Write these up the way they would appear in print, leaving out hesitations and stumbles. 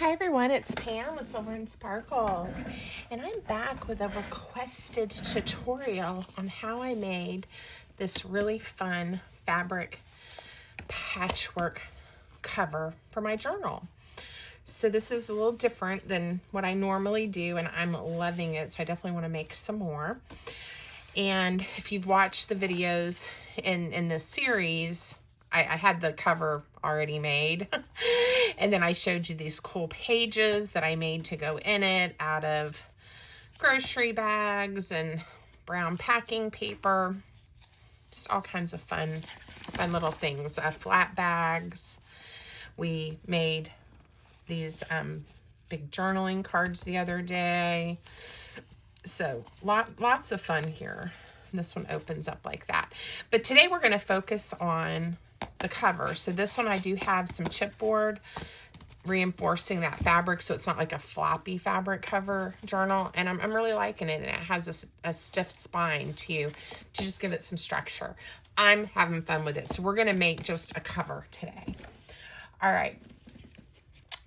Hi everyone, it's Pam with Silver and Sparkles, and I'm back with a requested tutorial on how I made this really fun fabric patchwork cover for my journal. So this is a little different than what I normally do, and I'm loving it, so I definitely want to make some more. And if you've watched the videos in this series, I had the cover already made. And then I showed you these cool pages that I made to go in it out of grocery bags and brown packing paper. Just all kinds of fun little things. Flat bags. We made these big journaling cards the other day. So lots of fun here. This one opens up like that. But today we're going to focus on the cover. So this one I do have some chipboard reinforcing that fabric so it's not like a floppy fabric cover journal, and I'm really liking it, and it has a stiff spine to just give it some structure. I'm having fun with it. So we're going to make just a cover today. All right.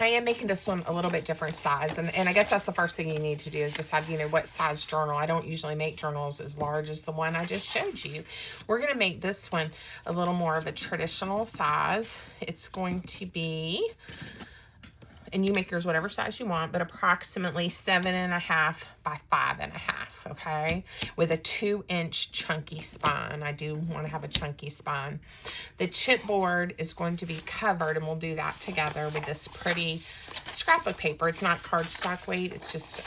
I am making this one a little bit different size, and I guess that's the first thing you need to do is decide, what size journal. I don't usually make journals as large as the one I just showed you. We're going to make this one a little more of a traditional size. It's going to be, and you make yours whatever size you want, but approximately 7.5 by 5.5, okay? With a 2-inch chunky spine. I do want to have a chunky spine. The chipboard is going to be covered, and we'll do that together with this pretty scrapbook paper. It's not cardstock weight, it's just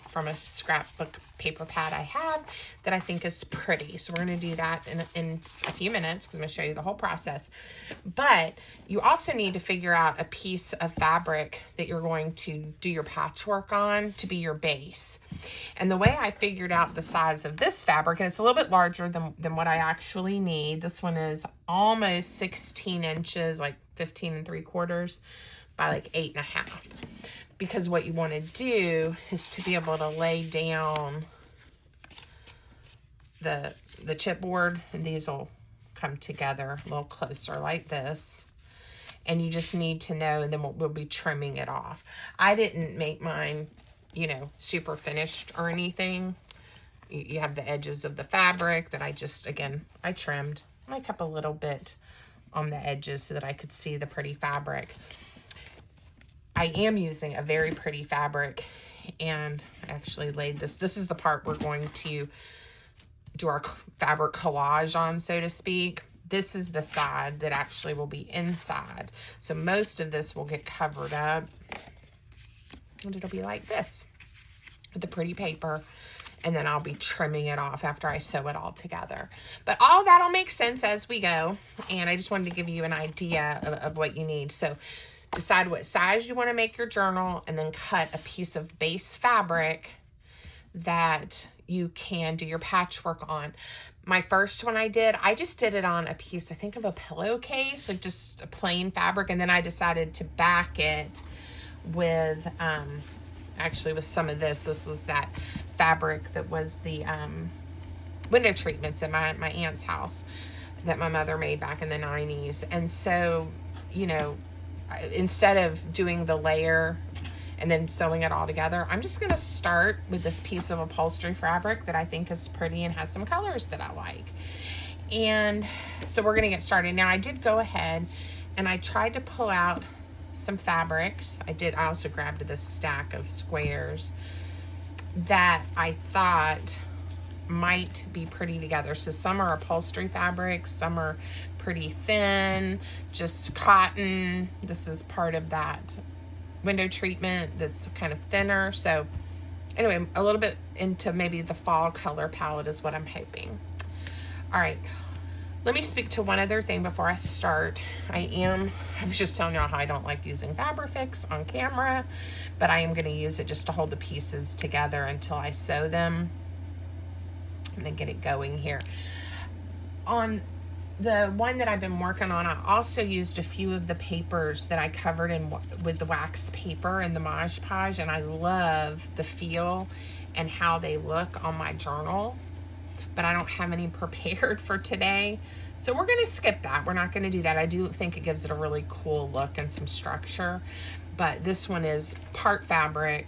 from a scrapbook paper pad I have that I think is pretty. So we're going to do that in a few minutes because I'm going to show you the whole process. But you also need to figure out a piece of fabric that you're going to do your patchwork on to be your base. And the way I figured out the size of this fabric, and it's a little bit larger than what I actually need. This one is almost 16 inches, like 15 3/4 by like 8.5. Because what you want to do is to be able to lay down the chipboard, and these will come together a little closer like this. And you just need to know, and then we'll be trimming it off. I didn't make mine, super finished or anything. You have the edges of the fabric that I just, again, I trimmed. I kept a little bit on the edges so that I could see the pretty fabric. I am using a very pretty fabric, and I actually laid this. This is the part we're going to do our fabric collage on, so to speak. This is the side that actually will be inside. So most of this will get covered up, and it'll be like this with the pretty paper. And then I'll be trimming it off after I sew it all together. But all that'll make sense as we go. And I just wanted to give you an idea of what you need. So decide what size you want to make your journal, and then cut a piece of base fabric that you can do your patchwork on. My first one I just did it on a piece, I think, of a pillowcase, like just a plain fabric, and then I decided to back it with, actually with some of this. This was that fabric that was the window treatments at my aunt's house that my mother made back in the 90s. And so, instead of doing the layer and then sewing it all together, I'm just going to start with this piece of upholstery fabric that I think is pretty and has some colors that I like. And so we're going to get started. Now, I did go ahead and I tried to pull out some fabrics. I also grabbed this stack of squares that I thought might be pretty together. So some are upholstery fabrics, some are pretty thin, just cotton. This is part of that window treatment that's kind of thinner. So anyway, a little bit into maybe the fall color palette is what I'm hoping. All right, let me speak to one other thing before I start. I was just telling y'all how I don't like using Fabrifix on camera, but I am going to use it just to hold the pieces together until I sew them. I'm going to get it going here. On the one that I've been working on, I also used a few of the papers that I covered with the wax paper and the Mod Podge, and I love the feel and how they look on my journal, but I don't have any prepared for today. So we're going to skip that. We're not going to do that. I do think it gives it a really cool look and some structure. But this one is part fabric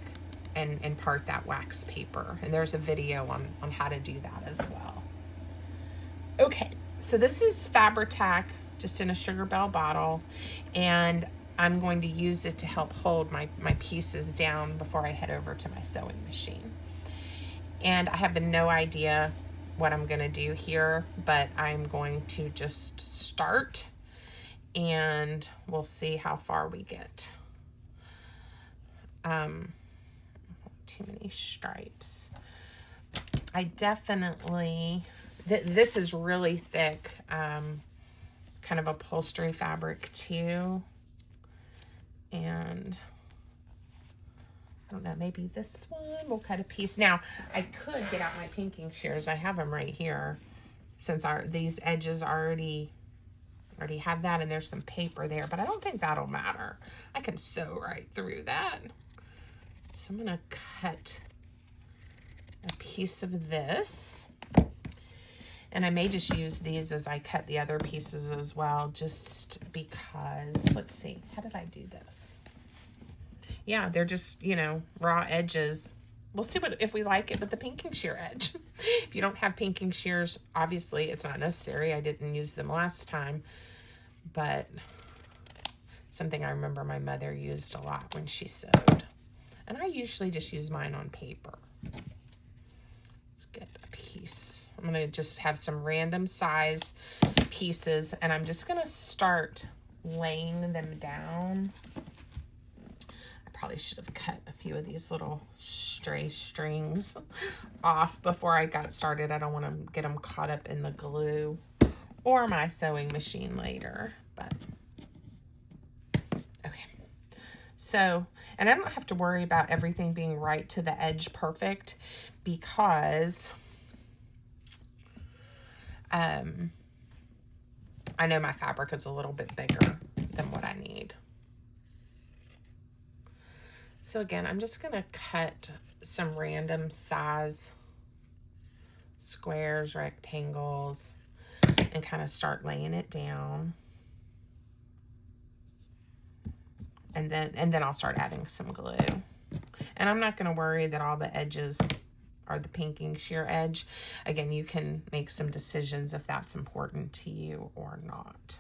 and part that wax paper. And there's a video on how to do that as well. Okay, so this is Fabri-Tac, just in a Sugar Bell bottle. And I'm going to use it to help hold my pieces down before I head over to my sewing machine. And I have no idea what I'm gonna do here, but I'm going to just start and we'll see how far we get. Too many stripes. I definitely, this is really thick, kind of upholstery fabric too. And I don't know, maybe this one, we'll cut a piece. Now, I could get out my pinking shears. I have them right here, since these edges already have that, and there's some paper there, but I don't think that'll matter. I can sew right through that. So I'm gonna cut a piece of this, and I may just use these as I cut the other pieces as well, just because. Let's see, how did I do this? Yeah, they're just, you know, raw edges. We'll see if we like it with the pinking shear edge. If you don't have pinking shears, obviously it's not necessary. I didn't use them last time, but something I remember my mother used a lot when she sewed. And I usually just use mine on paper. Let's get a piece. I'm gonna just have some random size pieces, and I'm just gonna start laying them down. Probably should have cut a few of these little stray strings off before I got started. I don't want to get them caught up in the glue or my sewing machine later, but okay. So, and I don't have to worry about everything being right to the edge perfect, because I know my fabric is a little bit bigger than what I need. So again, I'm just going to cut some random size squares, rectangles, and kind of start laying it down. And then I'll start adding some glue. And I'm not going to worry that all the edges are the pinking shear edge. Again, you can make some decisions if that's important to you or not.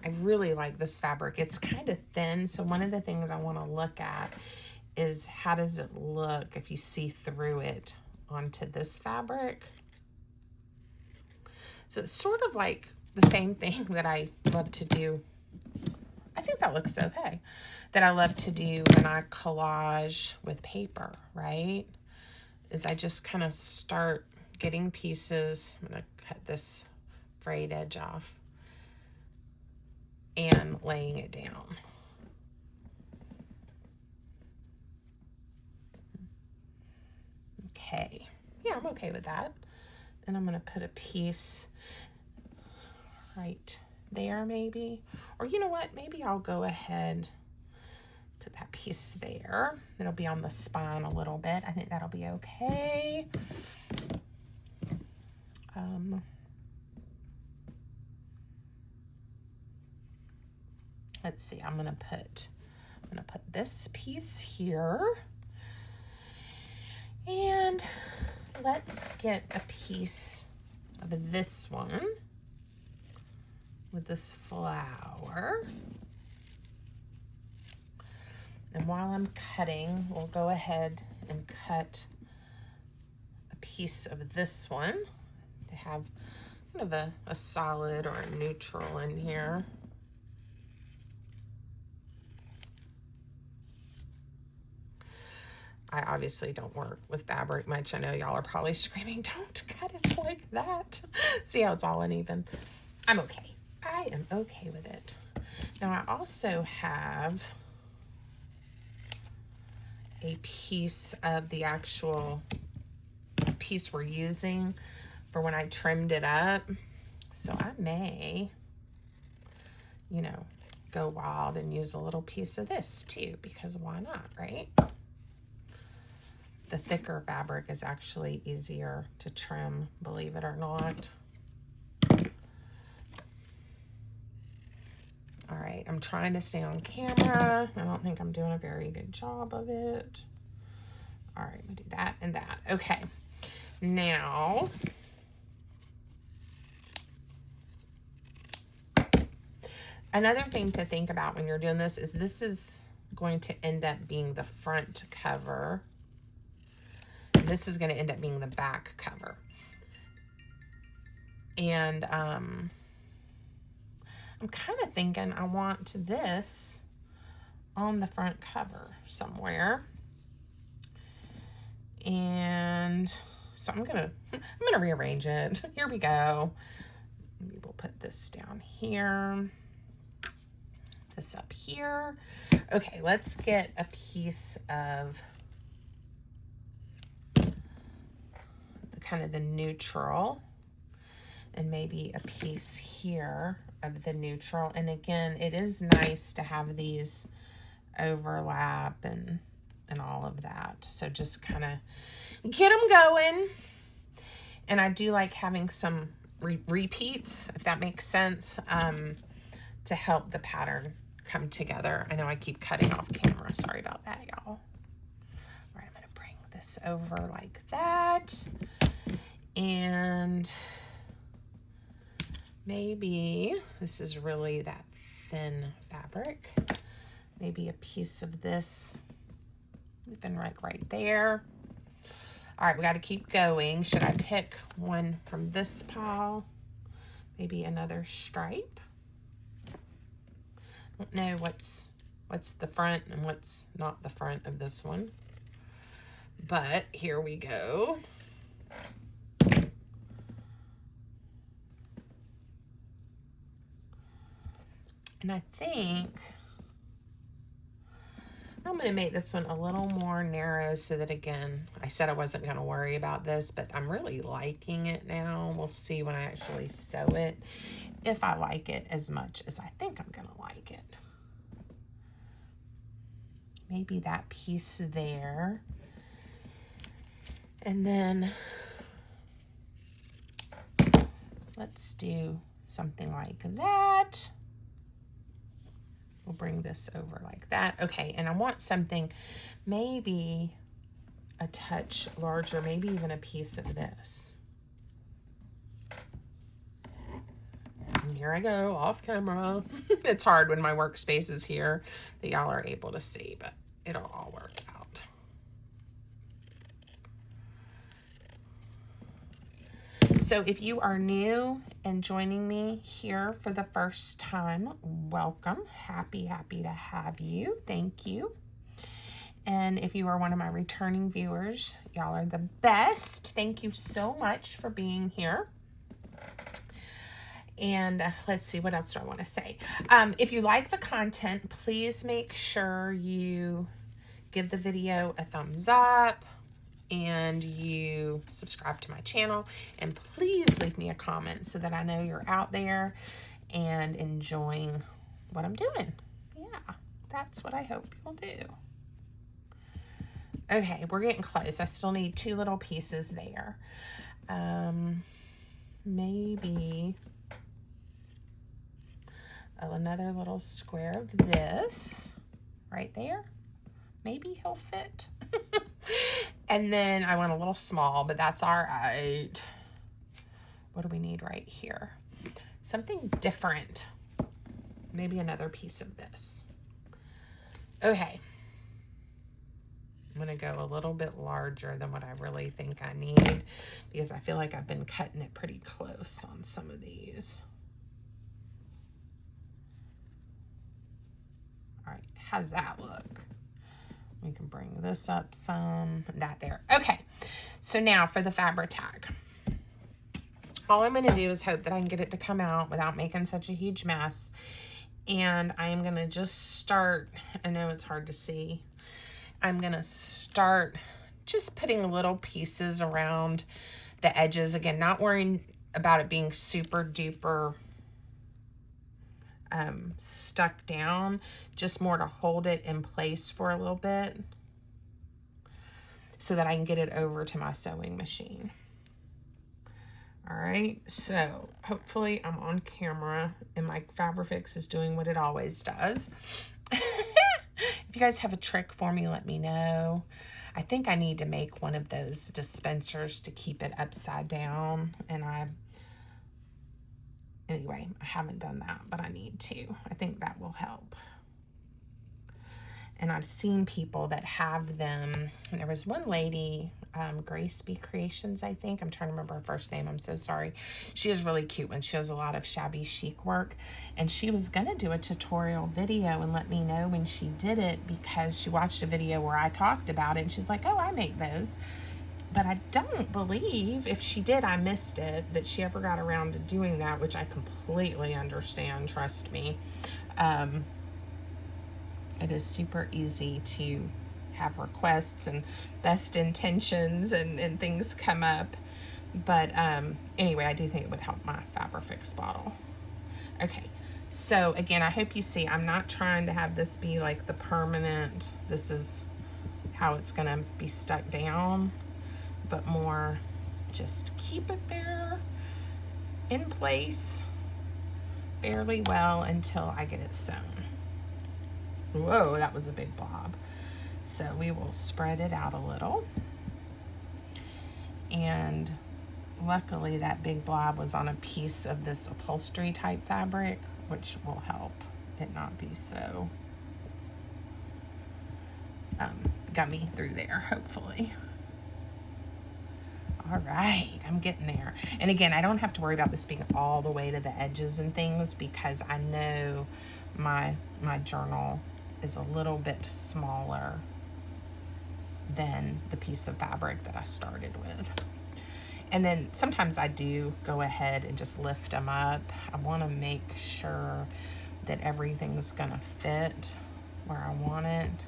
I really like this fabric. It's kind of thin, so one of the things I want to look at is how does it look if you see through it onto this fabric. So it's sort of like the same thing that I love to do. I think that looks okay. That I love to do when I collage with paper, right? Is I just kind of start getting pieces. I'm going to cut this frayed edge off and laying it down. Okay, yeah, I'm okay with that. And I'm gonna put a piece right there maybe, or you know what, maybe I'll go ahead, put that piece there. It'll be on the spine a little bit. I think that'll be okay. Let's see, I'm gonna put this piece here, and let's get a piece of this one with this flower. And while I'm cutting, we'll go ahead and cut a piece of this one to have kind of a solid or a neutral in here. I obviously don't work with fabric much. I know y'all are probably screaming, don't cut it like that. See how it's all uneven? I'm okay. I am okay with it. Now I also have a piece of the actual piece we're using for when I trimmed it up. So I may, you know, go wild and use a little piece of this too, because why not, right? the thicker fabric is actually easier to trim, believe it or not. All right, I'm trying to stay on camera. I don't think I'm doing a very good job of it. All right, we do that and that. Okay, now another thing to think about when you're doing this is going to end up being the front cover. This is going to end up being the back cover. And I'm kind of thinking I want this on the front cover somewhere. And so I'm gonna rearrange it. Here we go. Maybe we'll put this down here. This up here. Okay, let's get a piece of the kind of the neutral, and maybe a piece here of the neutral. And again, it is nice to have these overlap and all of that. So just kind of get them going. And I do like having some repeats, if that makes sense, to help the pattern come together. I know I keep cutting off camera. Sorry about that, y'all. All right, I'm going to bring this over like that. And maybe this is really that thin fabric. Maybe a piece of this, even right there. All right, we got to keep going. Should I pick one from this pile? Maybe another stripe. I don't know what's the front and what's not the front of this one. But here we go. And I think I'm going to make this one a little more narrow so that, again, I said I wasn't going to worry about this, but I'm really liking it now. We'll see when I actually sew it if I like it as much as I think I'm going to like it. Maybe that piece there. And then let's do something like that. We'll bring this over like that. Okay, and I want something maybe a touch larger, maybe even a piece of this. And here I go, off camera. It's hard when my workspace is here that y'all are able to see, but it'll all work out. So if you are new and joining me here for the first time, welcome. Happy to have you. Thank you. And if you are one of my returning viewers, y'all are the best. Thank you so much for being here. And let's see, what else do I want to say? If you like the content, please make sure you give the video a thumbs up and you subscribe to my channel, and please leave me a comment so that I know you're out there and enjoying what I'm doing. Yeah, that's what I hope you'll do. Okay, we're getting close. I still need two little pieces there. Maybe another little square of this right there. Maybe he'll fit. And then I went a little small, but that's all right. What do we need right here? Something different. Maybe another piece of this. Okay. I'm going to go a little bit larger than what I really think I need, because I feel like I've been cutting it pretty close on some of these. All right, how's that look? We can bring this up some, that there. Okay, so now for the fabric tag. All I'm going to do is hope that I can get it to come out without making such a huge mess. And I am going to just start, I know it's hard to see, I'm going to start just putting little pieces around the edges. Again, not worrying about it being super duper stuck down, just more to hold it in place for a little bit. so that I can get it over to my sewing machine. All right, so hopefully I'm on camera and my Fabrifix is doing what it always does. If you guys have a trick for me, let me know. I think I need to make one of those dispensers to keep it upside down, and anyway, I haven't done that, but I need to. I think that will help. And I've seen people that have them. There was one lady, Grace B Creations, I think. I'm trying to remember her first name. I'm so sorry. She is really cute when she does a lot of shabby chic work. And she was going to do a tutorial video and let me know when she did it, because she watched a video where I talked about it. And she's like, oh, I make those. But I don't believe, if she did, I missed it, that she ever got around to doing that, which I completely understand, trust me. It is super easy to have requests and best intentions and things come up. But anyway, I do think it would help my Fabrifix bottle. Okay, so again, I hope you see, I'm not trying to have this be like the permanent, this is how it's gonna be stuck down, but more just keep it there in place fairly well until I get it sewn. Whoa, that was a big blob. So we will spread it out a little. And luckily that big blob was on a piece of this upholstery type fabric, which will help it not be so gummy through there, hopefully. All right, I'm getting there. And again, I don't have to worry about this being all the way to the edges and things, because I know my journal is a little bit smaller than the piece of fabric that I started with. And then sometimes I do go ahead and just lift them up. I want to make sure that everything's gonna fit where I want it.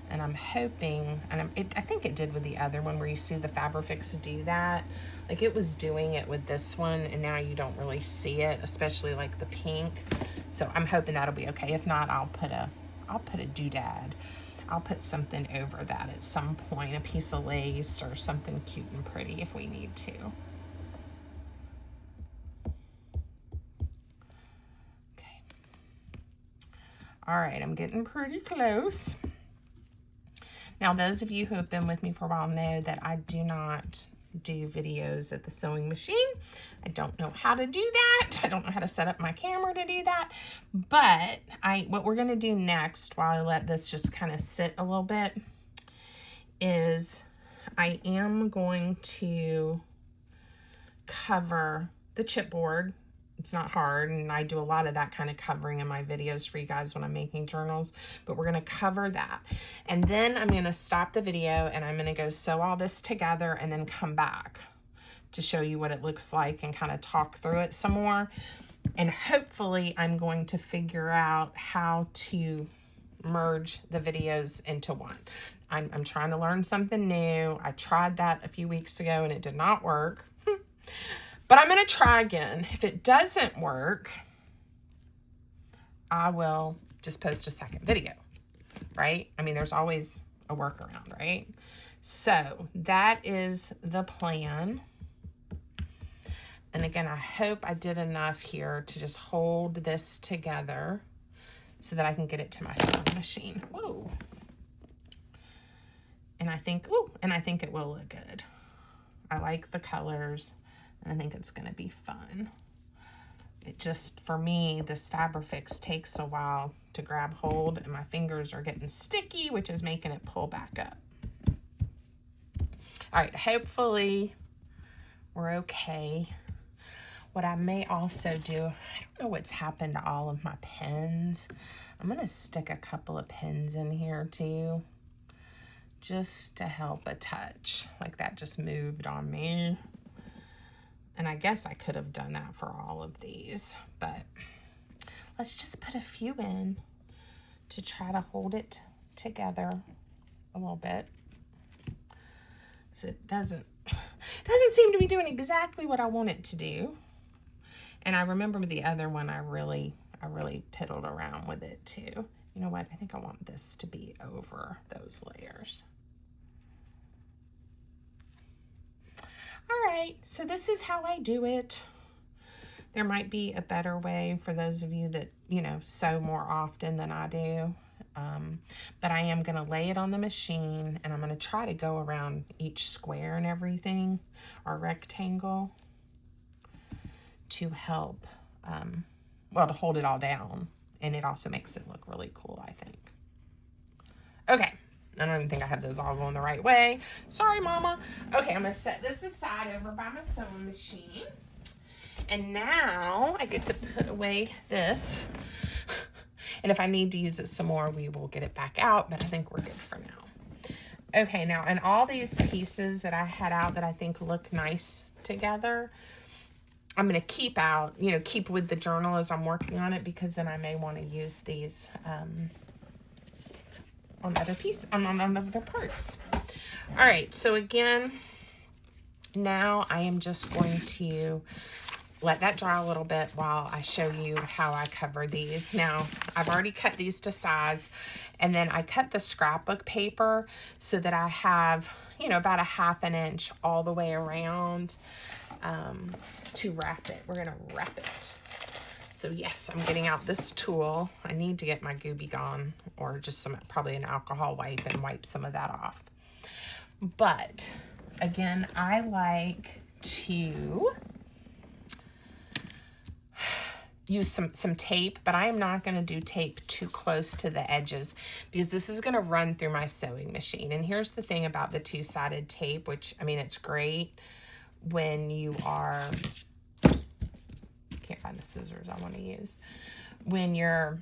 And I'm hoping, and I think it did with the other one, where you see the Fabrifix do that. Like it was doing it with this one, and now you don't really see it, especially like the pink. So I'm hoping that'll be okay. If not, I'll put a doodad. I'll put something over that at some point, a piece of lace or something cute and pretty if we need to. Okay. All right, I'm getting pretty close. Now, those of you who have been with me for a while know that I do not do videos at the sewing machine. I don't know how to do that. I don't know how to set up my camera to do that. But what we're gonna do next, while I let this just kind of sit a little bit, is I am going to cover the chipboard. It's not hard, and I do a lot of that kind of covering in my videos for you guys when I'm making journals, but we're gonna cover that. And then I'm gonna stop the video and I'm gonna go sew all this together and then come back to show you what it looks like and kind of talk through it some more. And hopefully I'm going to figure out how to merge the videos into one. I'm trying to learn something new. I tried that a few weeks ago and it did not work. But I'm going to try again. If it doesn't work, I will just post a second video, right? I mean, there's always a workaround, right? So that is the plan. And again, I hope I did enough here to just hold this together so that I can get it to my sewing machine. Whoa. And I think it will look good. I like the colors. And I think it's going to be fun. It just, for me, this Fabrifix takes a while to grab hold, and my fingers are getting sticky, which is making it pull back up. All right, hopefully we're okay. What I may also do, I don't know what's happened to all of my pins. I'm going to stick a couple of pins in here too, just to help a touch. Like that just moved on me. And I guess I could have done that for all of these, but let's just put a few in to try to hold it together a little bit. So it doesn't seem to be doing exactly what I want it to do. And I remember the other one, I really piddled around with it too. You know what? I think I want this to be over those layers. All right, so this is how I do it. There might be a better way for those of you that, you know, sew more often than I do. But I am gonna lay it on the machine and I'm gonna try to go around each square and everything, or rectangle, to help, well, to hold it all down. And it also makes it look really cool, I think. Okay, I don't even think I have those all going the right way. Sorry, Mama. Okay, I'm gonna set this aside over by my sewing machine. And now I get to put away this. And if I need to use it some more, we will get it back out, but I think we're good for now. Okay, now, and all these pieces that I had out that I think look nice together, I'm going to keep out, you know, keep with the journal as I'm working on it, because then I may want to use these on other parts. All right, so again, now I am just going to let that dry a little bit while I show you how I cover these. Now, I've already cut these to size, and then I cut the scrapbook paper so that I have, you know, about a 1/2 inch all the way around to wrap it. We're gonna wrap it. So yes, I'm getting out this tool. I need to get my Gooby Gone, or just probably an alcohol wipe, and wipe some of that off. But again, I like to use some tape, but I am not going to do tape too close to the edges, because this is going to run through my sewing machine. And here's the thing about the two-sided tape, which, I mean, it's great when you are, can't find the scissors I want to use, when you're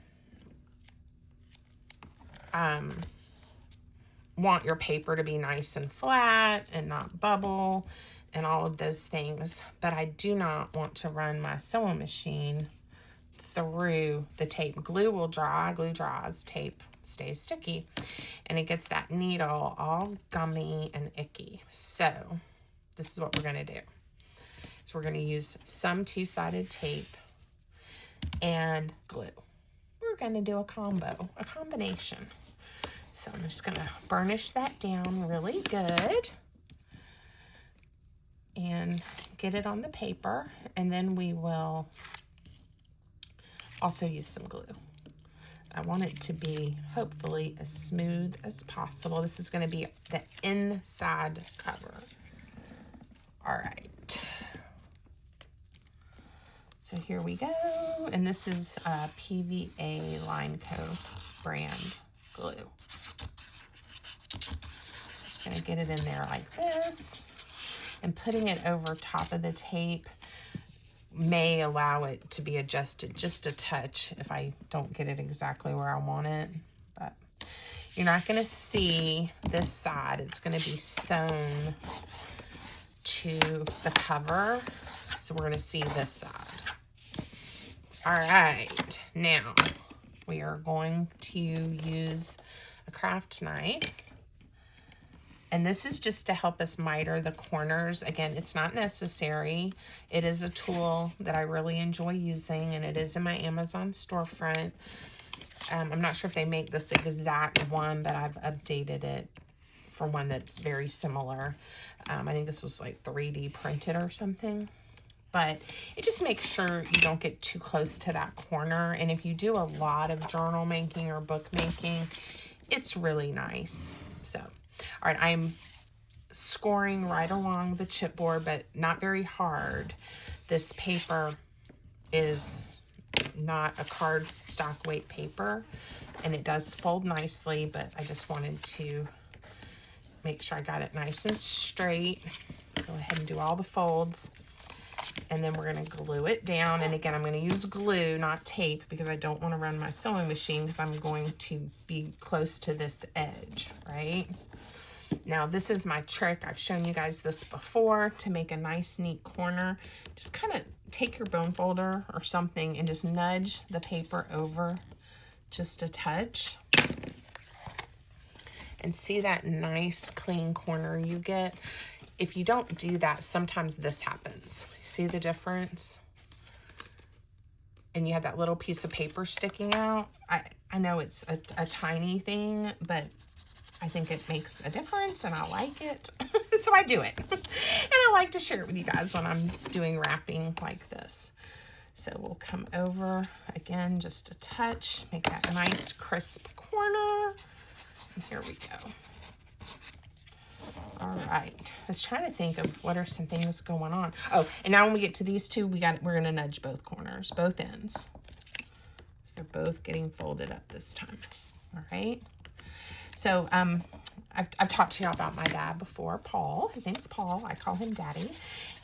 want your paper to be nice and flat and not bubble and all of those things. But I do not want to run my sewing machine through the tape. Glue will dry, glue dries, tape stays sticky, and it gets that needle all gummy and icky. So this is what we're going to do. So we're going to use some two-sided tape and glue. We're going to do a combination. So I'm just going to burnish that down really good and get it on the paper, and then we will also use some glue. I want it to be hopefully as smooth as possible. This is going to be the inside cover. All right. So here we go. And this is PVA Lineco brand glue. Just going to get it in there like this. And putting it over top of the tape may allow it to be adjusted just a touch if I don't get it exactly where I want it. But you're not going to see this side. It's going to be sewn to the cover. So we're going to see this side. All right. Now we are going to use a craft knife. And this is just to help us miter the corners. Again, it's not necessary. It is a tool that I really enjoy using, and it is in my Amazon storefront. I'm not sure if they make this exact one, but I've updated it for one that's very similar. I think this was like 3D printed or something. But it just makes sure you don't get too close to that corner. And if you do a lot of journal making or book making, it's really nice. So, all right, I'm scoring right along the chipboard, but not very hard. This paper is not a cardstock weight paper, and it does fold nicely, but I just wanted to make sure I got it nice and straight. Go ahead and do all the folds, and then we're going to glue it down. And again, I'm going to use glue, not tape, because I don't want to run my sewing machine because I'm going to be close to this edge, right? Now, this is my trick. I've shown you guys this before to make a nice, neat corner. Just kind of take your bone folder or something and just nudge the paper over just a touch. And see that nice, clean corner you get? If you don't do that, sometimes this happens. See the difference? And you have that little piece of paper sticking out. I know it's a tiny thing, but I think it makes a difference and I like it. So I do it. And I like to share it with you guys when I'm doing wrapping like this. So we'll come over again, just a touch, make that a nice crisp corner. And here we go. All right. I was trying to think of what are some things going on. Oh, and now when we get to these two, we're going to nudge both corners, both ends. So they're both getting folded up this time. All right. So I've talked to y'all about my dad before, Paul. His name's Paul. I call him Daddy.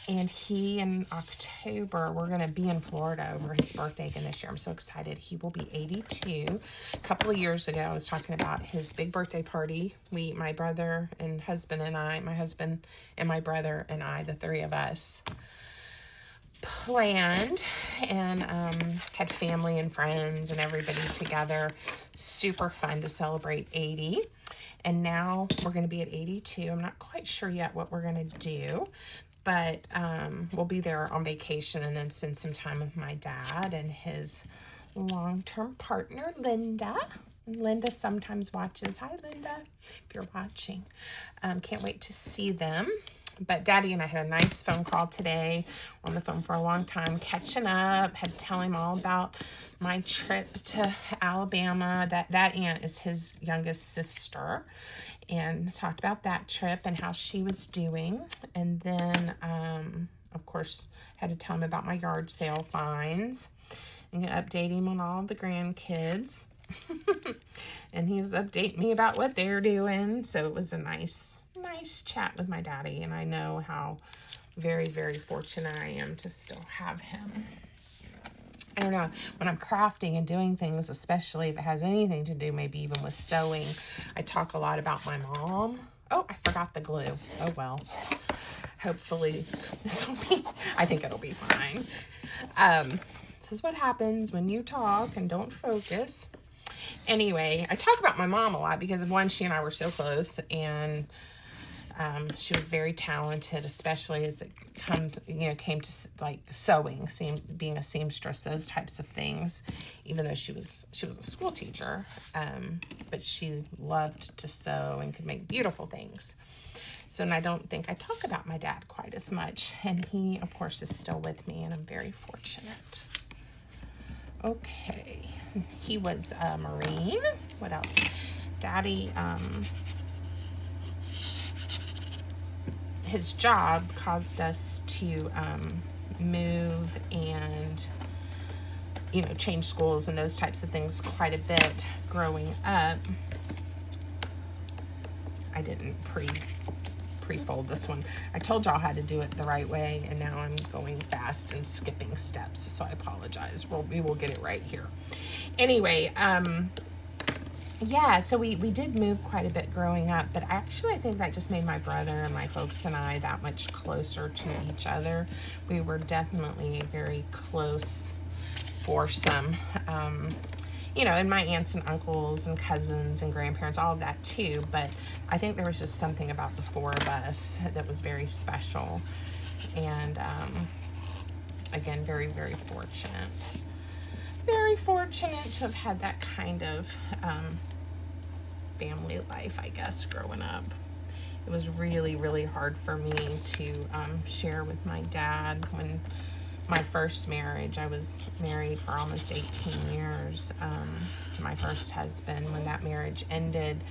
And he, in October, we're going to be in Florida over his birthday again this year. I'm so excited. He will be 82. A couple of years ago, I was talking about his big birthday party. My brother and husband and I, my husband and my brother and I, the three of us, planned and had family and friends and everybody together. Super fun to celebrate 80. And now we're going to be at 82. I'm not quite sure yet what we're going to do, but we'll be there on vacation and then spend some time with my dad and his long-term partner, Linda. Linda sometimes watches. Hi, Linda, if you're watching. Can't wait to see them. But Daddy and I had a nice phone call today. On the phone for a long time, catching up. Had to tell him all about my trip to Alabama. That aunt is his youngest sister. And talked about that trip and how she was doing. And then, of course, had to tell him about my yard sale finds. And update him on all the grandkids. And he was updating me about what they're doing. So it was a nice chat with my daddy, and I know how very, very fortunate I am to still have him. I don't know, when I'm crafting and doing things, especially if it has anything to do maybe even with sewing, I talk a lot about my mom. Oh, I forgot the glue. Oh well. Hopefully this will be, I think it'll be fine. This is what happens when you talk and don't focus. Anyway, I talk about my mom a lot because of one, she and I were so close, and she was very talented, especially as it came to like sewing, being a seamstress, those types of things. Even though she was a school teacher, but she loved to sew and could make beautiful things. So, and I don't think I talk about my dad quite as much, and he, of course, is still with me, and I'm very fortunate. Okay, he was a Marine. What else? Daddy, his job caused us to move and, change schools and those types of things quite a bit growing up. I didn't pre-fold this one. I told y'all how to do it the right way, and now I'm going fast and skipping steps, so I apologize. We will get it right here. Anyway, yeah, so we did move quite a bit growing up, but actually I think that just made my brother and my folks and I that much closer to each other. We were definitely a very close foursome. And my aunts and uncles and cousins and grandparents, all of that too, but I think there was just something about the four of us that was very special. And again, very, very fortunate. Very fortunate to have had that kind of family life, I guess, growing up. It was really, really hard for me to share with my dad. When my first marriage, I was married for almost 18 years to my first husband. When that marriage ended,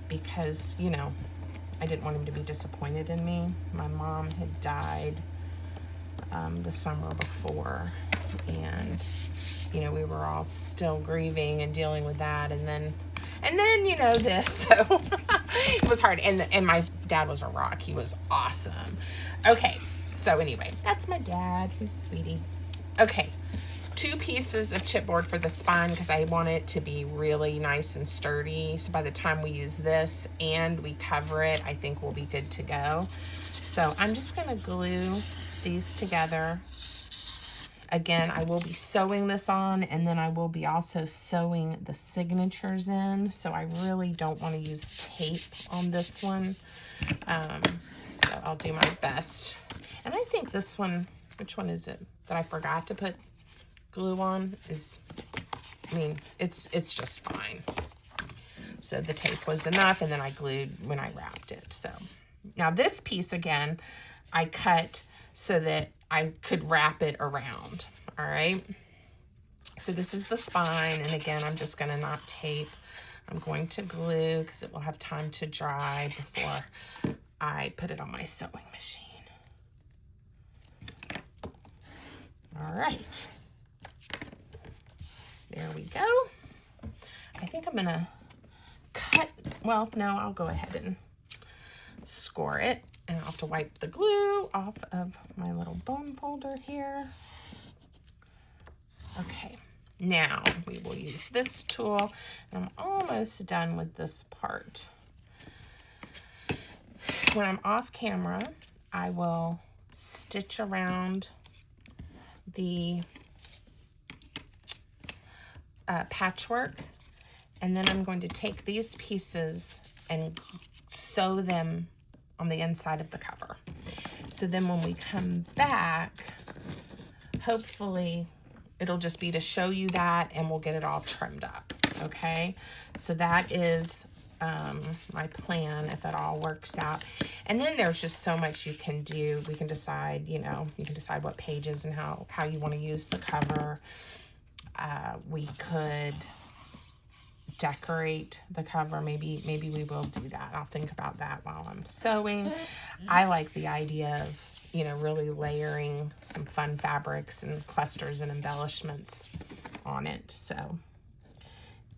because, I didn't want him to be disappointed in me. My mom had died the summer before, and we were all still grieving and dealing with that, and then this, so it was hard. And my dad was a rock. He was awesome. Okay, so anyway, that's my dad. He's a sweetie. Okay, 2 pieces of chipboard for the spine because I want it to be really nice and sturdy. So by the time we use this and we cover it, I think we'll be good to go. So I'm just going to glue these together. Again, I will be sewing this on, and then I will be also sewing the signatures in. So I really don't want to use tape on this one. So I'll do my best. And I think this one, which one is it that I forgot to put glue on, it's just fine. So the tape was enough, and then I glued when I wrapped it. So now this piece, again, I cut so that I could wrap it around, all right? So this is the spine, and again, I'm just gonna not tape. I'm going to glue because it will have time to dry before I put it on my sewing machine. All right, there we go. I think I'm gonna cut, well, no, I'll go ahead and score it, and I'll have to wipe the glue off of my little bone folder here. Okay, now we will use this tool. I'm almost done with this part. When I'm off camera, I will stitch around the patchwork, and then I'm going to take these pieces and sew them on the inside of the cover. So then when we come back, hopefully it'll just be to show you that, and we'll get it all trimmed up, okay? So that is my plan if it all works out. And then there's just so much you can do. We can decide, you know, you can decide what pages and how you want to use the cover. We could decorate the cover. Maybe we will do that. I'll think about that while I'm sewing. I like the idea of, you know, really layering some fun fabrics and clusters and embellishments on it. So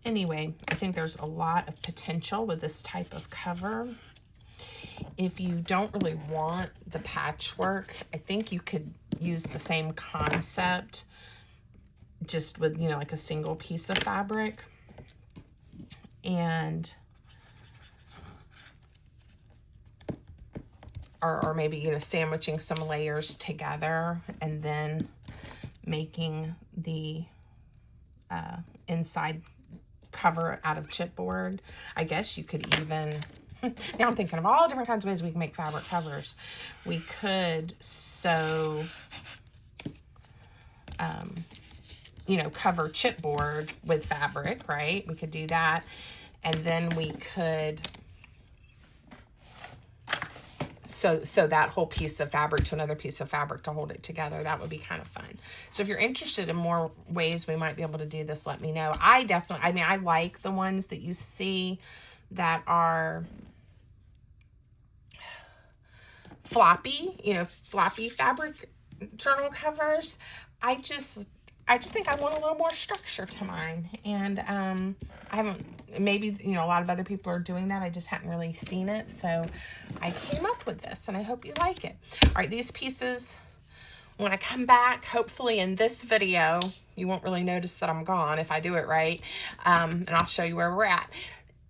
anyway, I think there's a lot of potential with this type of cover. If you don't really want the patchwork, I think you could use the same concept just with, you know, like a single piece of fabric, and or maybe, you know, sandwiching some layers together and then making the inside cover out of chipboard. I guess you could even, now I'm thinking of all different kinds of ways we can make fabric covers. We could sew, you know, cover chipboard with fabric, right? We could do that. And then we could sew that whole piece of fabric to another piece of fabric to hold it together. That would be kind of fun. So if you're interested in more ways we might be able to do this, let me know. I mean, I like the ones that you see that are floppy, you know, floppy fabric journal covers. I just think I want a little more structure to mine. And I haven't, maybe, you know, a lot of other people are doing that. I just hadn't really seen it. So I came up with this, and I hope you like it. All right, these pieces, when I come back, hopefully in this video, you won't really notice that I'm gone if I do it right. And I'll show you where we're at.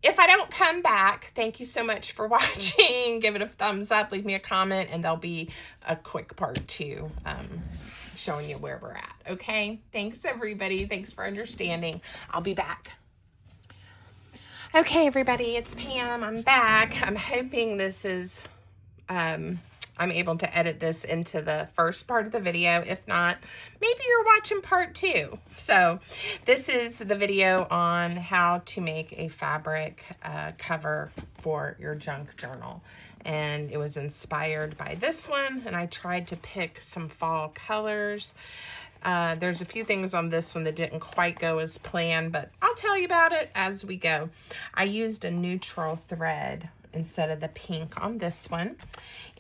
If I don't come back, thank you so much for watching. Give it a thumbs up, leave me a comment, and there'll be a quick part 2 showing you where we're at. Okay, thanks everybody. Thanks for understanding. I'll be back. Okay, everybody, it's Pam. I'm back. I'm hoping this is, I'm able to edit this into the first part of the video. If not, maybe you're watching part 2. So this is the video on how to make a fabric cover for your junk journal. And it was inspired by this one, and I tried to pick some fall colors. There's a few things on this one that didn't quite go as planned, but I'll tell you about it as we go. I used a neutral thread instead of the pink on this one.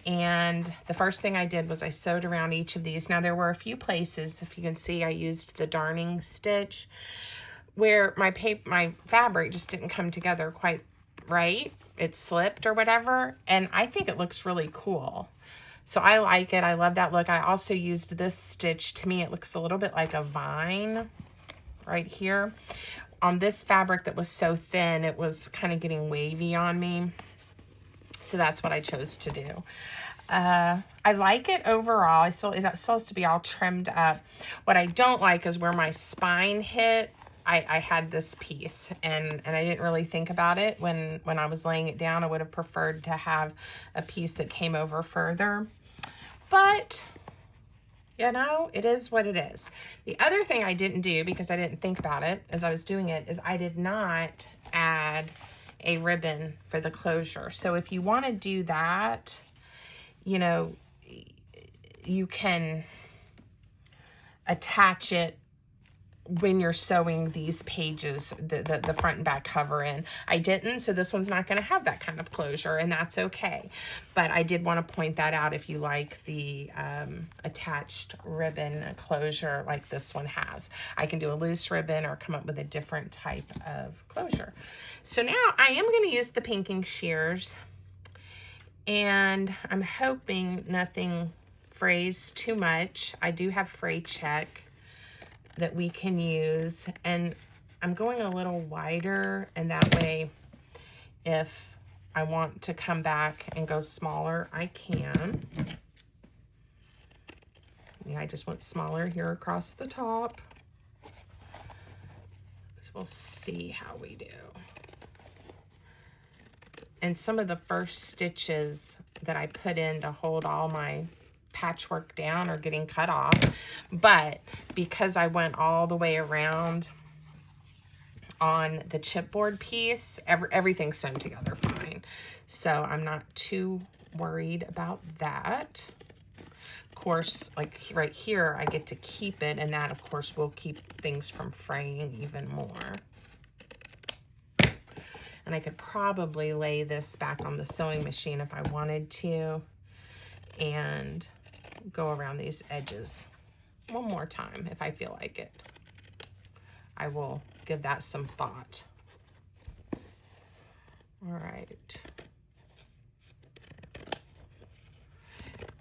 And the first thing I did was I sewed around each of these. Now there were a few places, if you can see, I used the darning stitch where my fabric just didn't come together quite right. It slipped or whatever, and I think it looks really cool. So I like it. I love that look. I also used this stitch. To me, it looks a little bit like a vine right here. On this fabric that was so thin, it was kind of getting wavy on me. So that's what I chose to do. I like it overall. It still has to be all trimmed up. What I don't like is where my spine hit. I had this piece, and I didn't really think about it when I was laying it down. I would have preferred to have a piece that came over further. But, you know, it is what it is. The other thing I didn't do, because I didn't think about it as I was doing it, is I did not add a ribbon for the closure. So if you want to do that, you know, you can attach it when you're sewing these pages, the front and back cover in. I didn't, so this one's not going to have that kind of closure, and that's okay. But I did want to point that out if you like the attached ribbon closure like this one has. I can do a loose ribbon or come up with a different type of closure. So now I am going to use the pinking shears, and I'm hoping nothing frays too much. I do have fray check that we can use, and I'm going a little wider, and that way if I want to come back and go smaller, I can. Yeah, I just went smaller here across the top. So we'll see how we do. And some of the first stitches that I put in to hold all my patchwork down are getting cut off, but because I went all the way around on the chipboard piece, everything's sewn together fine. So I'm not too worried about that. Of course, like right here, I get to keep it, and that of course will keep things from fraying even more. And I could probably lay this back on the sewing machine if I wanted to, and go around these edges one more time if I feel like it. I will give that some thought. All right.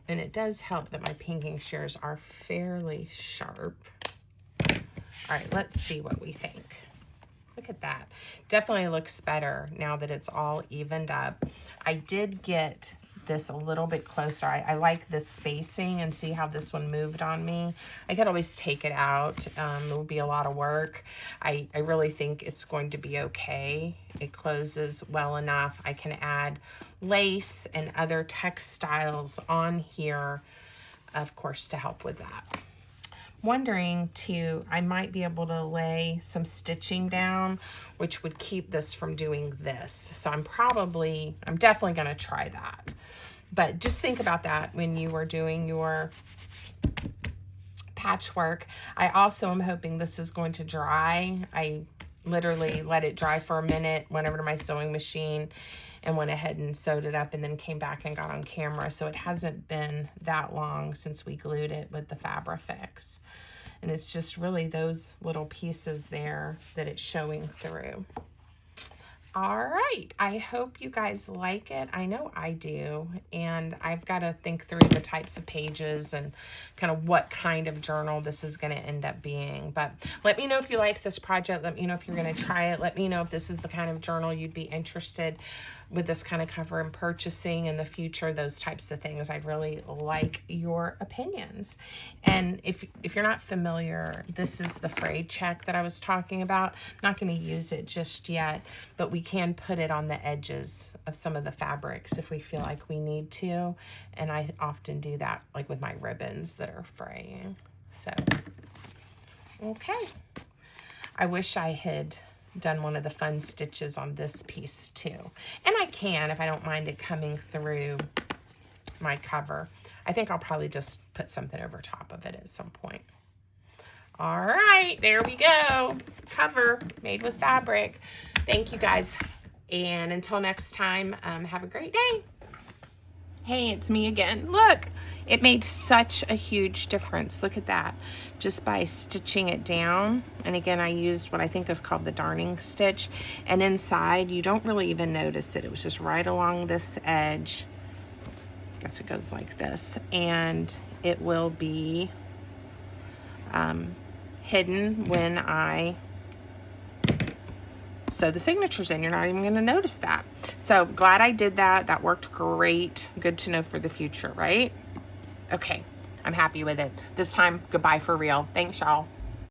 And it does help that my pinking shears are fairly sharp. All right, let's see what we think. Look at that. Definitely looks better now that it's all evened up. I did get this a little bit closer. I like this spacing, and see how this one moved on me. I could always take it out. It would be a lot of work. I really think it's going to be okay. It closes well enough. I can add lace and other textiles on here, of course, to help with that. Wondering too, I might be able to lay some stitching down, which would keep this from doing this. So I'm definitely going to try that. But just think about that when you are doing your patchwork. I also am hoping this is going to dry. I literally let it dry for a minute, went over to my sewing machine and went ahead and sewed it up, and then came back and got on camera. So it hasn't been that long since we glued it with the Fabrifix. And it's just really those little pieces there that it's showing through. All right, I hope you guys like it. I know I do, and I've got to think through the types of pages and kind of what kind of journal this is going to end up being. But let me know if you like this project. Let me know if you're going to try it. Let me know if this is the kind of journal you'd be interested with this kind of cover and purchasing in the future, those types of things. I'd really like your opinions. And if you're not familiar, this is the frayed check that I was talking about. I'm not going to use it just yet, but we can put it on the edges of some of the fabrics if we feel like we need to. And I often do that like with my ribbons that are fraying. So, okay. I wish I had done one of the fun stitches on this piece too. And I can if I don't mind it coming through my cover. I think I'll probably just put something over top of it at some point. All right, there we go. Cover made with fabric. Thank you guys. And until next time, have a great day. Hey, it's me again. Look, it made such a huge difference. Look at that. Just by stitching it down. And again, I used what I think is called the darning stitch. And inside, you don't really even notice it. It was just right along this edge. I guess it goes like this. And it will be hidden when I sew the signatures in. You're not even going to notice that. So glad I did that. That worked great. Good to know for the future, right? Okay, I'm happy with it. This time, goodbye for real. Thanks, y'all.